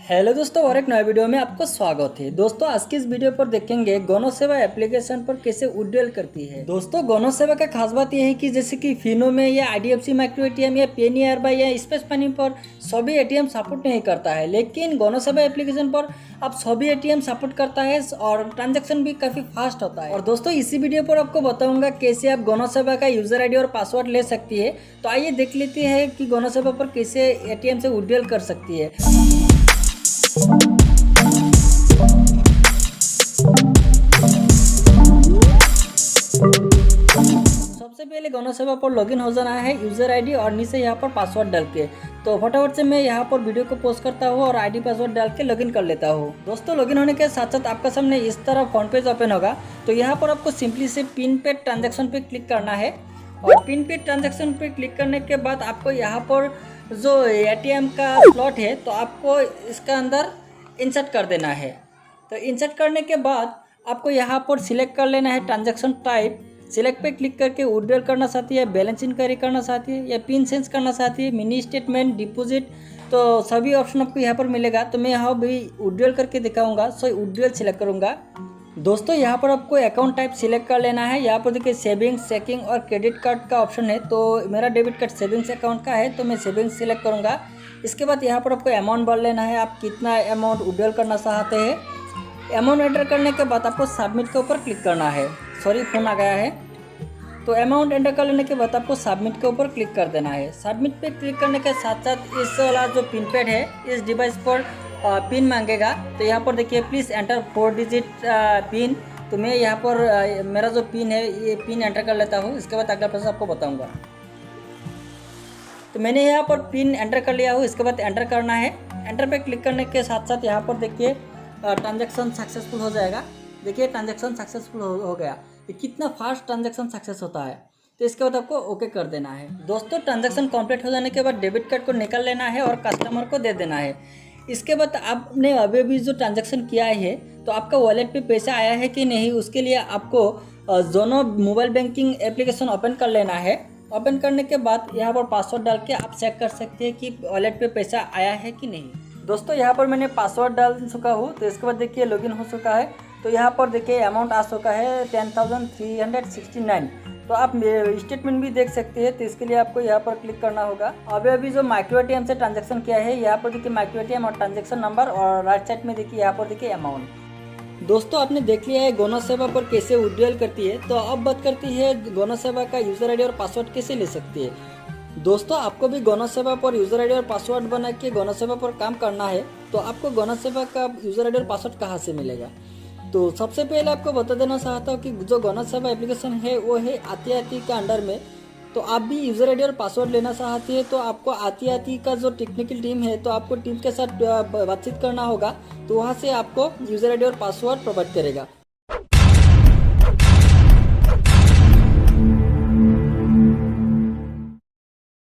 Hello दोस्तों, और एक नए वीडियो में आपको स्वागत है। दोस्तों आज की इस वीडियो पर देखेंगे गनसेवा एप्लीकेशन पर कैसे विड्रॉल करती है। दोस्तों गनसेवा का खास बात यह है कि जैसे कि फिनो में या आईडीएफसी माइक्रो एटीएम या पेनियर या स्पेस पानी पर सभी एटीएम सपोर्ट नहीं करता है, लेकिन गनसेवा एप्लीकेशन पर आप सभी एटीएम सपोर्ट करता है और ट्रांजेक्शन भी काफ़ी फास्ट होता है। और दोस्तों इसी वीडियो पर आपको बताऊंगा कैसे आप गनसेवा का यूजर आईडी और पासवर्ड ले सकती है। तो आइए देख लेते हैं कि गनसेवा पर कैसे एटीएम से विड्रॉल कर सकती है। सबसे पहले गनसेवा पर लॉगिन हो जाना है, यूजर आईडी और नीचे यहाँ पर पासवर्ड डाल के। तो फटाफट से मैं यहाँ पर वीडियो को पोस्ट करता हूँ और आईडी पासवर्ड डाल के लॉगिन कर लेता हूँ। दोस्तों लॉगिन होने के साथ साथ आपका सामने इस तरह फ्रंट पेज ओपन होगा। तो यहाँ पर आपको सिंपली से पिन पे ट्रांजेक्शन पे क्लिक करना है और पिन पे ट्रांजेक्शन पे क्लिक करने के बाद आपको यहाँ पर जो एटीएम का स्लॉट है तो आपको इसका अंदर इंसर्ट कर देना है। तो इंसर्ट करने के बाद आपको यहाँ पर सिलेक्ट कर लेना है ट्रांजैक्शन टाइप। सिलेक्ट पे क्लिक करके विड्रॉल करना चाहती है, बैलेंस इंक्वायरी करना चाहती है या पिन चेंज करना चाहती है, मिनी स्टेटमेंट, डिपॉजिट, तो सभी ऑप्शन आपको यहाँ पर मिलेगा। तो मैं यहाँ भी विड्रॉल करके दिखाऊंगा। सो विड्रॉल सिलेक्ट करूँगा। दोस्तों यहाँ पर आपको अकाउंट टाइप सिलेक्ट कर लेना है। यहाँ पर देखिए सेविंग्स, चेकिंग और क्रेडिट कार्ड का ऑप्शन है। तो मेरा डेबिट कार्ड सेविंग्स अकाउंट का है तो मैं सेविंग्स सिलेक्ट करूँगा। इसके बाद यहाँ पर आपको अमाउंट भर लेना है, आप कितना अमाउंट विड्रॉल करना चाहते हैं। अमाउंट एंटर करने के बाद आपको सबमिट के ऊपर क्लिक करना है। सॉरी फ़ोन आ गया है। तो अमाउंट एंटर कर लेने के बाद आपको सबमिट के ऊपर क्लिक कर देना है। सबमिट पे क्लिक करने के साथ साथ इस वाला जो पिन पैड है इस डिवाइस पर पिन मांगेगा। तो यहाँ पर देखिए प्लीज़ एंटर 4 डिजिट पिन। तो मैं यहाँ पर मेरा जो पिन है ये पिन एंटर कर लेता हूँ। इसके बाद अगला प्रोसेस आपको बताऊँगा। तो मैंने यहाँ पर पिन एंटर कर लिया हूँ। इसके बाद एंटर करना है। एंटर पे क्लिक करने के साथ साथ यहाँ पर देखिए ट्रांजैक्शन सक्सेसफुल हो जाएगा। देखिए ट्रांजैक्शन सक्सेसफुल हो गया। ये कितना फास्ट ट्रांजैक्शन सक्सेस होता है। तो इसके बाद आपको ओके कर देना है। दोस्तों ट्रांजैक्शन कंप्लीट हो जाने के बाद डेबिट कार्ड को निकाल लेना है और कस्टमर को दे देना है। इसके बाद आपने अभी जो ट्रांजैक्शन किया है तो आपका वॉलेट पे पैसा आया है कि नहीं, उसके लिए आपको जोनो मोबाइल बैंकिंग एप्लीकेशन ओपन कर लेना है। ओपन करने के बाद यहाँ पर पासवर्ड डाल के आप चेक कर सकते हैं कि वॉलेट पे पैसा आया है कि नहीं। दोस्तों यहाँ पर मैंने पासवर्ड डाल चुका हूँ। तो इसके बाद देखिए लॉगिन हो चुका है। तो यहाँ पर देखिए अमाउंट आ चुका है 10,369। तो आप स्टेटमेंट भी देख सकते हैं। तो इसके लिए आपको यहाँ पर क्लिक करना होगा। अभी जो माइक्रो एटीएम से ट्रांजेक्शन किया है यहाँ पर देखिए माइक्रो एटीएम और ट्रांजेक्शन नंबर और राइट साइड में देखिए यहाँ पर देखिए अमाउंट। दोस्तों आपने देख लिया है गनसेवा पर कैसे विड्रॉल करती है। तो अब बात करती है गनसेवा का यूजर आईडी और पासवर्ड कैसे ले सकती है। दोस्तों आपको भी गनसेवा पर यूजर आईडी और पासवर्ड बना के गनसेवा पर काम करना है। तो आपको गनसेवा का यूजर आईडी और पासवर्ड कहाँ से मिलेगा। तो सबसे पहले आपको बता देना चाहता हूँ कि जो गनसेवा एप्लीकेशन है वो है आती का अंडर में। तो आप भी यूजर आईडी और पासवर्ड लेना चाहते हैं तो आपको आती का जो टेक्निकल टीम है तो आपको टीम के साथ बातचीत करना होगा। तो वहाँ से आपको यूजर आईडी और पासवर्ड प्रोवाइड करेगा।